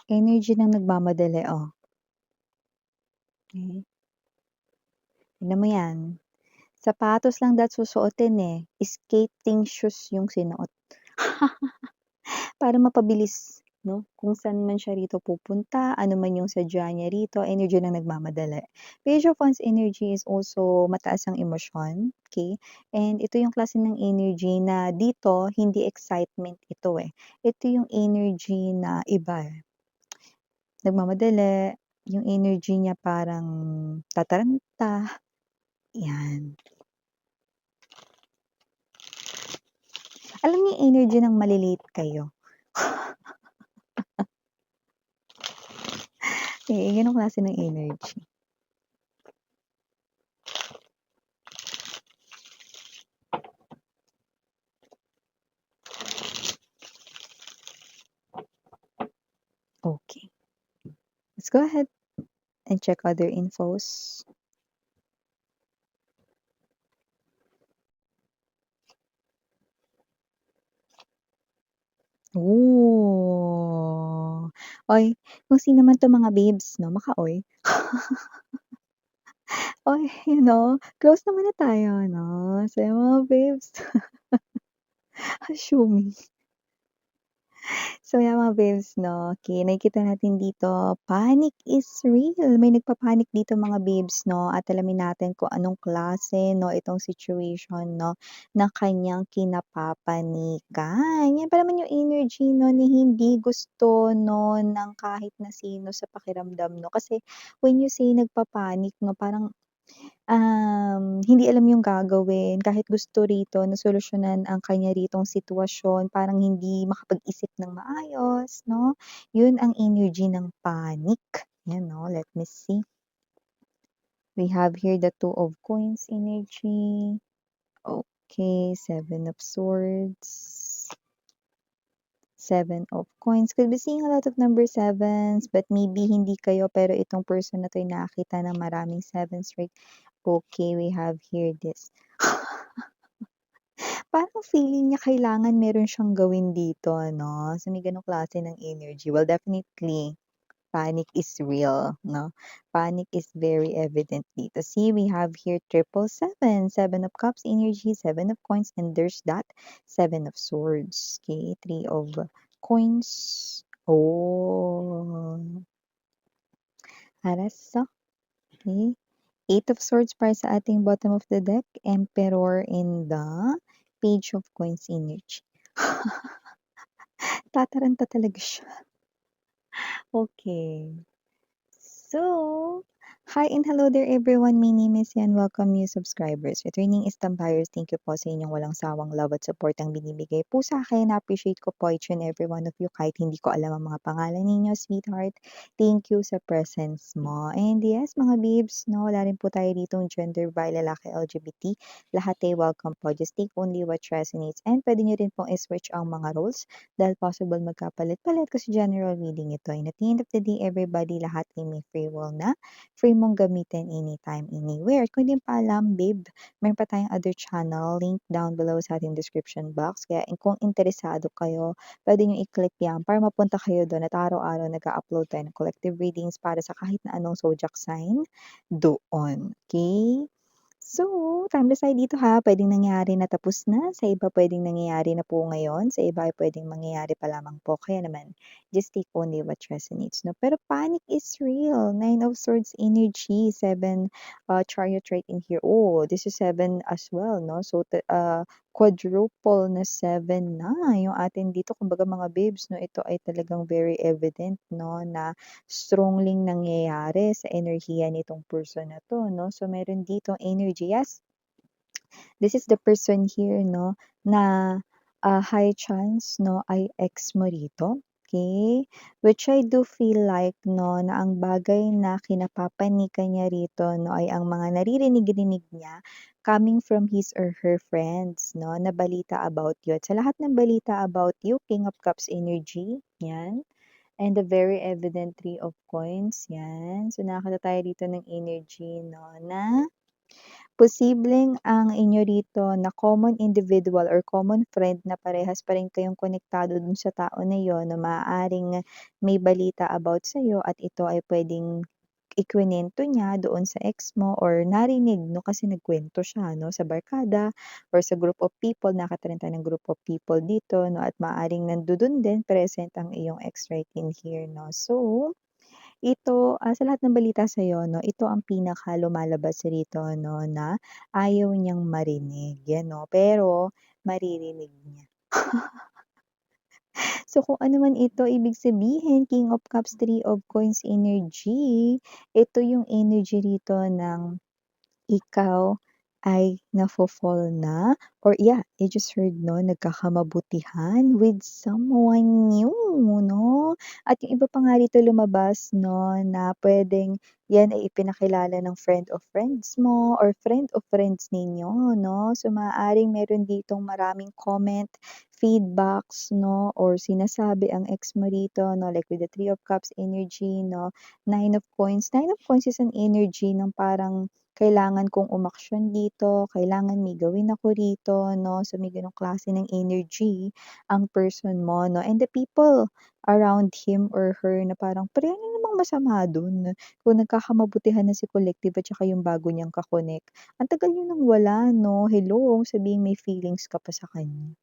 Energy ng nagmamadali, oh. Okey. Tignan mo 'yan. Sapatos lang dapat susuotin, eh, skating shoes yung sinuot. Para mapabilis 'no, kung saan man siya rito pupunta, ano man yung sadya niya rito, energy ng nagmamadali. Page of Wands energy is also mataas ang emosyon, okey? And ito yung klase ng energy na dito hindi excitement ito, eh. Ito yung energy na iba, eh, nagmamadali, yung energy niya parang tataranta, 'yan. Alam niyo yung energy ng male-late kayo? Eh, gano'ng klase ng energy. Okay, let's go ahead and check other infos. Oh, oy, kung sino man 'tong mga babes 'no, maka-oy. Oy, close naman na tayo 'no, so yung mga babes, assuming. So yan mga babes 'no, okey nakikita natin dito, panic is real. May nagpa-panic dito mga babes 'no, at alamin natin kung anong klase 'no, itong situation 'no, na kanyang kinapapanikan. Yan pa naman yung energy 'no, na hindi gusto 'no, ng kahit na sino sa pakiramdam 'no. Kasi when you say nagpa-panic 'no, parang hindi alam yung gagawin kahit gusto rito na solusyonan ang kanya ritong sitwasyon, parang hindi makapag-isip ng maayos 'no, yun ang energy ng panic. Yan 'no, let me see. We have here the Two of Coins energy. Okay, Seven of Swords, Seven of Coins. Could be seeing a lot of number sevens, but maybe hindi kayo pero itong person na 'to ay nakakita ng maraming sevens, right? Okay, we have here this. Parang feeling niya kailangan meron siyang gawin dito 'no, so may gano'ng klase ng energy. Well, definitely panic is real 'no, panic is very evident dito. See, we have here triple seven, Seven of Cups energy, Seven of Coins, and there's that Seven of Swords. Okay, Three of Coins. Oh, arasa, okey. Eight of Swords para sa ating bottom of the deck, Emperor in the Page of Coins energy. Tataranta talaga siya. Okay. So, hi and hello there everyone. My name is Yan. Welcome new subscribers. Returning Estampires, thank you po sa inyong walang sawang love at support ang binibigay po sa akin. Na-appreciate ko po each and every one of you kahit hindi ko alam ang mga pangalan ninyo, sweetheart. Thank you sa presence mo. And yes, mga babes, no, wala rin po tayo ditong gender by lalaki LGBT. Lahat ay welcome po. Just take only what resonates. And pwede nyo rin pong i-switch ang mga roles dahil possible magkapalit-palit kasi general reading ito. And at the end of the day, everybody, lahat ay may free will na free mong gamitin anytime, anywhere. At kung di mo pa alam, babe, meron pa tayong other channel, link down below sa ating description box. Kaya kung interesado kayo, pwede nyo i-click yan para mapunta kayo doon at araw-araw nag-upload tayo ng collective readings para sa kahit na anong zodiac sign doon. Okay? So, timeless tayo dito ha, puwedeng nangyari na tapos na, sa iba puwedeng nangyayari na po ngayon, sa iba ay puwedeng mangyayari pa lamang po. Kaya naman, just take only what resonates 'no. Pero panic is real, Nine of Swords energy, Seven, Chariot right in here. Oh, this is Seven as well 'no. So, quadruple na Seven na yung atin dito. Kumbaga mga babes 'no, ito ay talagang very evident 'no, na strongly nangyayari sa enerhiya nitong person na 'to 'no. So meron ditong energy, yes, this is the person here 'no, na, high chance 'no ay ex mo rito, okay. Which I do feel like 'no, na ang bagay na kinapapanikan niya rito 'no, ay ang mga naririnig-rinig niya coming from his or her friends 'no, na balita about you. At sa lahat ng balita about you, King of Cups energy, 'yan. And the very evident Three of Coins, 'yan. So, nakakita tayo dito ng energy 'no, na Posibleng ang inyo rito na common individual or common friend na parehas pa rin kayong konektado dun sa tao na yun na maaaring may balita about sa'yo at ito ay puwedeng ikwinento niya doon sa ex mo or narinig 'no, kasi nagkuwento siya 'no, sa barkada or sa group of people, nakita rin tayo ng group of people dito 'no, at maaaring nandodo'n din present ang iyong ex right in here 'no. So ito, sa lahat ng balita sa'yo 'no, ito ang pinaka lumalabas rito 'no, na ayaw niyang marinig, 'yan 'no, pero maririnig niya. So, kung ano man ito, ibig sabihin King of Cups, Three of Coins energy, ito yung energy rito ng ikaw ay nafo-fall na or yeah, you just heard 'no, nagkakamabutihan with someone new 'no. At yung iba pa nga rito lumabas 'no, na puwedeng 'yan ay ipinakilala ng friend of friends mo or friend of friends ninyo 'no. So, maaaring meron ditong maraming comment, feedbacks 'no, or sinasabi ang ex mo rito 'no, like with the Three of Cups energy 'no, Nine of Coins. Nine of Coins is an energy ng parang kailangan kong umaksyon dito, kailangan may gawin ako rito 'no. So, may gano'ng klase ng energy ang person mo 'no, and the people around him or her na parang, "Pre, ano namang masama dun? Kung nagkakamabutihan na si collective at saka yung bago niyang ka-connect, ang tagal niyo nang wala 'no, hello, sabihin may feelings ka pa sa kanya."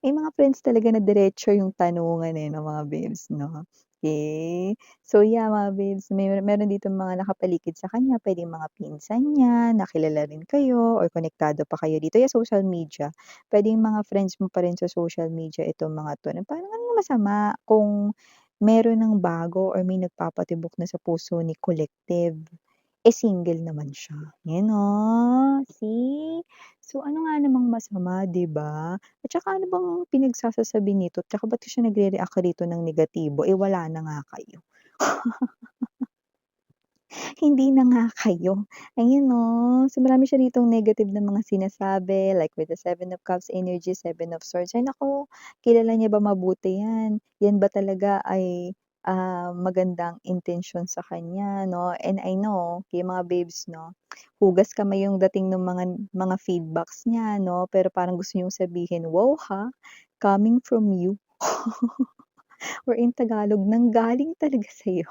May mga friends talaga na diretso yung tanungan, eh, 'no, mga babes 'no. Okay. So yeah, mga babes, meron ditong mga nakapaligid sa kanya, puwedeng mga pinsan niya na kilala rin kayo or konektado pa kayo dito, yeah, social media. Puwedeng mga friends mo pa rin sa social media itong mga 'to na parang anong masama kung meron ng bago or may nagpapatibok na sa puso ni collective, eh, single naman siya, yun oh, see? So ano nga namang masama, 'di ba? At saka ano bang pinagsasasabi nito, tsaka ba't siya nagre-react rito ng negatibo, eh, wala na nga kayo. Hindi na nga kayo, ayan 'no. So marami siya ditong negative na mga sinasabi like with the Seven of Cups energy, Seven of Swords, ay naku, kilala niya ba mabuti 'yan? 'Yan ba talaga ay, magandang intensyon sa kanya 'no? And I know, yung mga babes 'no, hugas kamay yung dating ng mga feedbacks niya 'no, pero parang gusto niyong sabihin, "Wow ha, coming from you." Or in Tagalog, nanggaling talaga sa'yo.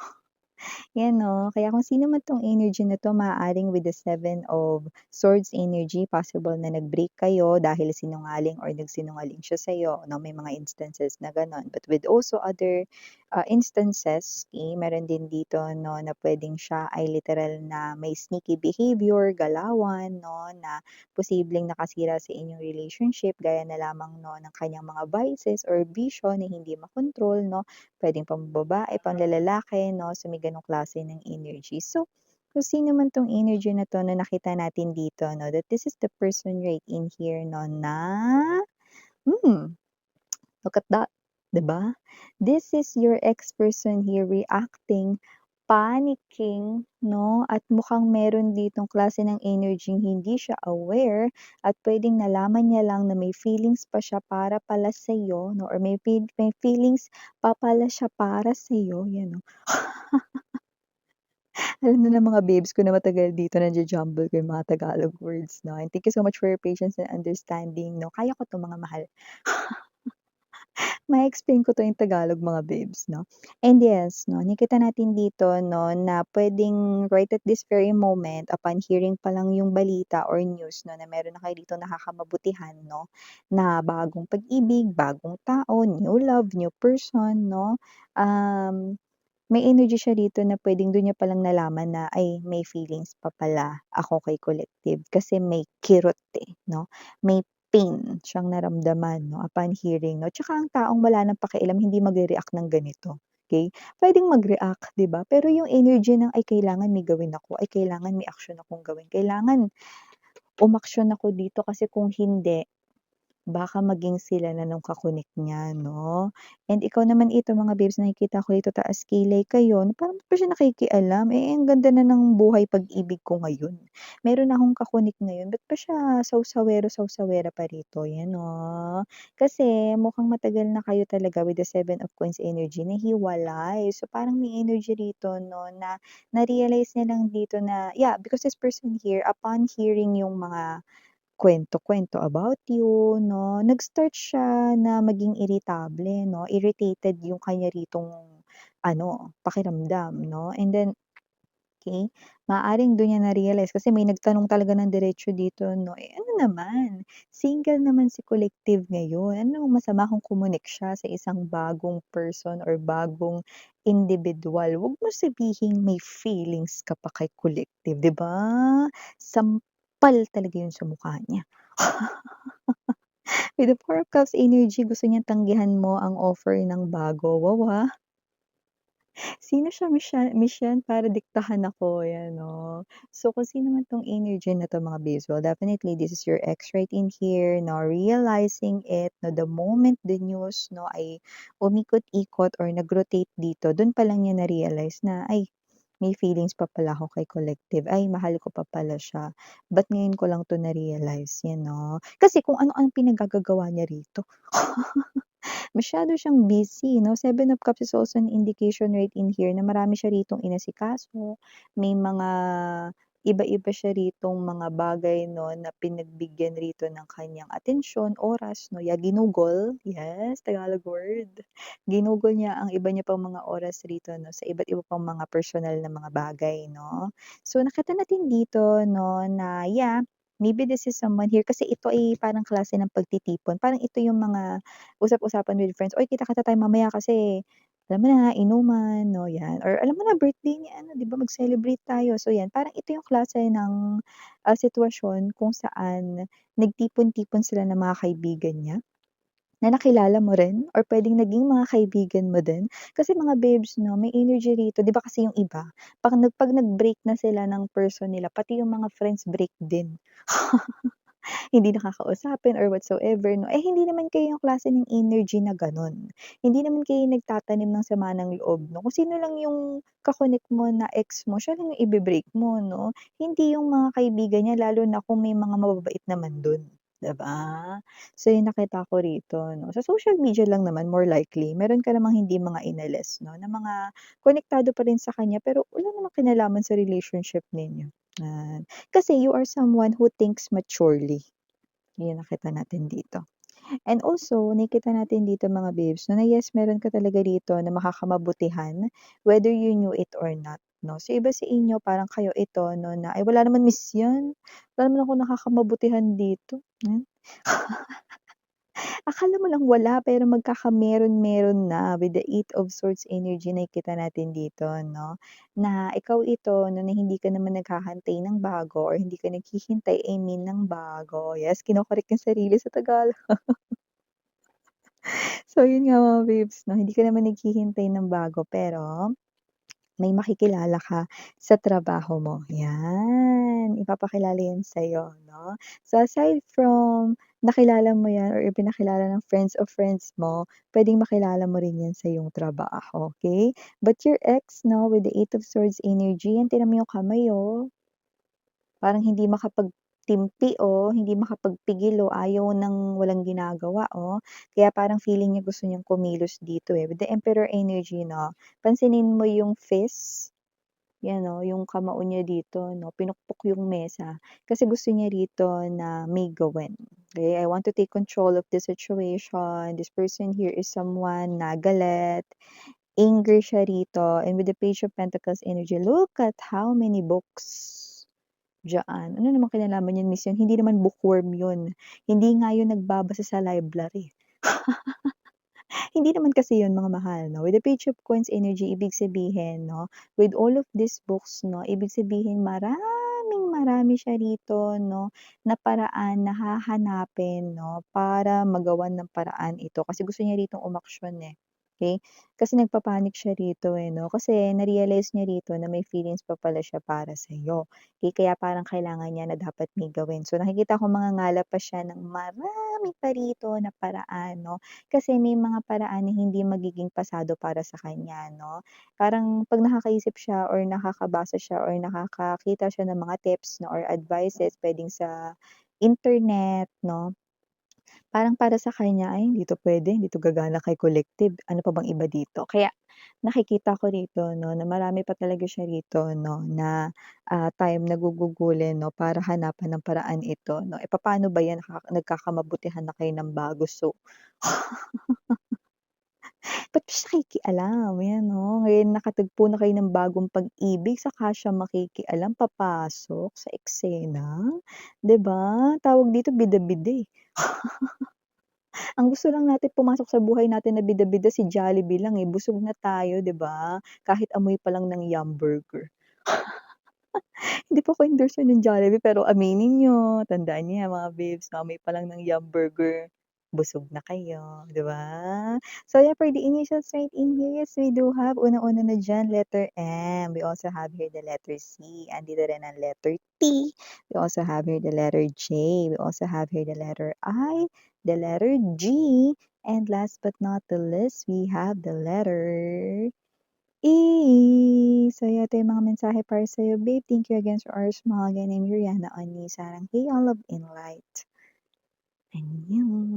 'Yan 'no, kaya kung sino man 'tong energy na 'to maaaring with the Seven of Swords energy possible na nag-break kayo dahil sinungaling or nagsinungaling siya sa'yo 'no, may mga instances na gano'n. But with also other, instances, meron din dito 'no, na puwedeng siya ay literal na may sneaky behavior, galawan 'no, na posibleng nakasira sa inyong relationship gaya na lamang 'no, ng kanyang mga vices or bisyo na hindi makontrol 'no. Puwedeng pambabae, panlalaki 'no, so may gano'ng klase ng energy. So, kung sino man 'tong energy na 'to na nakita natin dito 'no, that this is the person right in here 'no na, hmm, look at that, 'di ba? This is your ex-person here reacting, panicking 'no, at mukhang meron ditong klase ng energy hindi siya aware at puwedeng nalaman niya lang na may feelings pa siya para pala sa'yo 'no, or may feelings pa pala siya para sa'yo, 'yan 'no. Alam na ng mga babes ko na matagal dito nanja-jumble ko yung mga Tagalog words 'no, and thank you so much for your patience and understanding 'no, kaya ko 'to mga mahal. Ma-explain ko 'to in Tagalog mga babes 'no. And yes 'no, nakita natin dito 'no, na puwedeng right at this very moment upon hearing pa lang yung balita or news 'no, na meron na kayo ditong nakakamabutihan 'no, na bagong pag-ibig, bagong tao, new love, new person 'no. May energy siya dito na puwedeng dun niya palang nalaman na, ay may feelings pa pala ako kay collective kasi may kirot, eh, 'no, may pain siyang naramdaman 'no, upon hearing 'no. Tsaka ang taong wala ng pakialam hindi magre-react ng ganito, okey? Puwedeng mag-react 'di ba, pero yung energy ng, "Ay kailangan may gawin ako, ay kailangan may aksyon akong gawin, kailangan umaksyon ako dito kasi kung hindi baka maging sila na nung niya 'no. And ikaw naman ito mga babes nakikita ko dito taas kilay kayo na parang ba't pa siya nakikialam, eh, ang ganda na ng buhay pag-ibig ko ngayon. Meron na akong ngayon, ba't pa siya sawsawero-sawsawera pa rito, 'yan oh. Kasi mukhang matagal na kayo talaga with the Seven of Coins energy na hiwalay. So, parang may energy rito 'no na na-realize niya lang dito na yeah, because this person here upon hearing yung mga kuwento-kuwento about you 'no, nag-start siya na maging iritable 'no, irritated yung kanya ritong ano, pakiramdam 'no. And then, okey, maaaring dun niya na-realize kasi may nagtanong talaga ng diretso dito 'no, eh, ano naman, single naman si collective ngayon, ano namang masama kung kumunik siya sa isang bagong person or bagong individual. Wag mo sabihing may feelings ka pa kay collective, 'di ba? Sampal talaga yun sa mukha niya. With the Four of Cups energy gusto niyang tanggihan mo ang offer ng bago, wow, sino siya Miss yan para diktahan ako, yan 'no. So, kung sino man 'tong energy na 'to mga babes, well definitely this is your ex right in here now realizing it 'no, the moment the news 'no ay umikot-ikot or nag-rotate dito, dun pa lang niya na-realize na, "Ay, may feelings pa pala ako kay collective, ay mahal ko pa pala siya. Ba't ngayon ko lang 'to na-realize?" Yan 'no. Kasi kung ano-anong pinaggagagawa niya rito. Masyado siyang busy 'no, Seven of Cups is also an indication right in here na marami siya ritong inasikaso, may mga iba-iba siya ritong mga bagay 'no, na pinagbigyan rito ng kanyang atensyon, oras 'no, ginugol, yes, Tagalog word. Ginugol niya ang iba niya pang mga oras rito 'no, sa iba't iba pang mga personal na mga bagay 'no. So, nakita natin dito 'no, na yeah, maybe this is someone here kasi ito ay parang klase ng pagtitipon, parang ito yung mga usap-usapan with friends, "Uy, kita-kita tayo mamaya kasi alam mo na, inuman," 'no, 'yan. Or alam mo na birthday ni ano, 'di ba mag-celebrate tayo. So 'yan, parang ito yung klase ng, sitwasyon kung saan nagtipon-tipon sila ng mga kaibigan niya, na nakilala mo rin or puwedeng naging mga kaibigan mo din. Kasi mga babes 'no, may energy rito, 'di ba kasi yung iba 'pag nag-break na sila ng person nila, pati yung mga friends break din. Hindi nakakausapin or whatsoever 'no, eh, hindi naman kayo yung klase ng energy na gano'n. Hindi naman kayo nagtatanim ng sama ng loob 'no, kung sino lang yung mo na ex mo, siya lang yung ibe-break mo 'no, hindi yung mga kaibigan niya lalo na kung may mga mababait naman dun, 'di ba? So yung nakita ko rito 'no, sa social media lang naman more likely meron ka namang hindi mga inalis 'no, na mga konektado pa rin sa kanya pero wala namang kinalaman sa relationship ninyo, yan. Kasi you are someone who thinks maturely. Yun nakita natin dito. And also nakikita natin dito mga babes 'no, na yes meron ka talaga dito na makakamabutihan whether you knew it or not 'no. So iba sa inyo parang kayo ito 'no na, "Ay wala naman miss yan, wala naman akong nakakamabutihan dito." Hmm. Akala mo lang wala pero magkakameron-meron na with the Eight of Swords energy nakikita natin dito 'no, na ikaw ito 'no, na hindi ka naman naghahantay ng bago or hindi ka naghihintay, I mean ng bago. Yes, kino-correct yung sarili sa Tagalog. So yun nga mga babes 'no, hindi ka naman naghihintay ng bago pero may makikilala ka sa trabaho mo, 'yan. Ipapakilala 'yan sa'yo 'no. So aside from nakilala mo 'yan or ipinakilala ng friends of friends mo, puwedeng makilala mo rin 'yan sa iyong trabaho, okey? But your ex 'no, with the Eight of Swords energy, 'yan tignan mo yung kamay, oh. Parang hindi makapagtimpi, oh, hindi makapagpigil, oh, ayaw ng walang ginagawa, oh. Kaya parang feeling niya gusto niyang kumilos dito, eh. With the Emperor energy 'no, pansinin mo yung fist, 'yan, oh, yung kamao niya dito 'no, pinukpok yung mesa. Kasi gusto niya rito na may gawin. Okay, "I want to take control of the situation. This person here is someone na galit, anger siya rito." And with the Page of Pentacles energy, look at how many books. Diyaan. Ano namang kinalaman niyan Miss yun, hindi naman bookworm yun. Hindi nga yun nagbabasa sa library. Hindi naman kasi yun mga mahal 'no. With the Page of Coins energy, ibig sabihin 'no, with all of these books 'no, ibig sabihin marami siya rito 'no, na paraan na hahanapin 'no, para magawan ng paraan ito. Kasi gusto niya ritong umaksyon, eh. okey? Kasi nagpa-panic siya rito, eh, 'no, kasi na-realize niya rito na may feelings pa pala siya para sa'yo, okey? Kaya parang kailangan niya na dapat may gawin. So, nakikita ko mangangalap pa siya ng marami pa rito na paraan, 'no, kasi may mga paraan na hindi magiging pasado para sa kanya, 'no? Parang 'pag nakakaisip siya or nakakabasa siya or nakakakita siya ng mga tips 'no or advices puwedeng sa internet 'no, parang para sa kanya, "Ay hindi 'to puwede, hindi 'to gagana kay collective, ano pa bang iba dito?" Kaya nakikita ko rito 'no, na marami pa talaga siya rito 'no, na, time na gugugulin 'no, para hanapan ng paraan ito 'no. Eh, papaano ba 'yan nagkakamabutihan na kayo ng bago so ba't pa siya nakikialam, ayan 'no, ngayon nakatagpo na kayo ng bagong pag-ibig saka siya makikialam, papasok sa eksena, 'di ba? Tawag dito bida-bida, eh. Ang gusto lang natin pumasok sa buhay natin na bida-bida si Jollibee lang, eh, busog na tayo 'di ba? Kahit amoy pa lang ng Yum Burger. Hindi po ako endorser ng Jollibee pero aminin niyo, tandaan niyo yan mga babes, amoy pa lang ng Yum Burger, busog na kayo, 'di ba? So yeah, for the initials right in here, yes, we do have unang-una na diyan letter M, we also have here the letter C, andito rin ang letter T, we also have here the letter J, we also have here the letter I, the letter G, and last but not the least, we have the letter So, yeah, ito yung mga mensahe para sa'yo, babe. Thank you again for our small. Again, I'm Yuriana Oni. Sarang, hey, all of in light. Annyeong.